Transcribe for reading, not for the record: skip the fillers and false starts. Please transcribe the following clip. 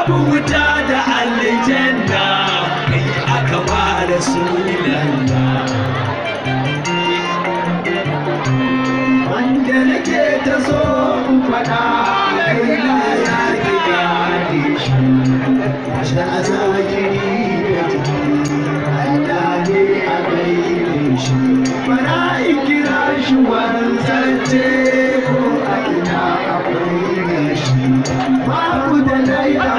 babu wuta da aljanna kai aka ba Rasulallah. Wanda nake ta so in faɗa kaina ya riga shi, shi a zahiri da jiki Allah ne a gaire shi. Bara in kira shi wanzance ko a ina akwai shi, babu da laila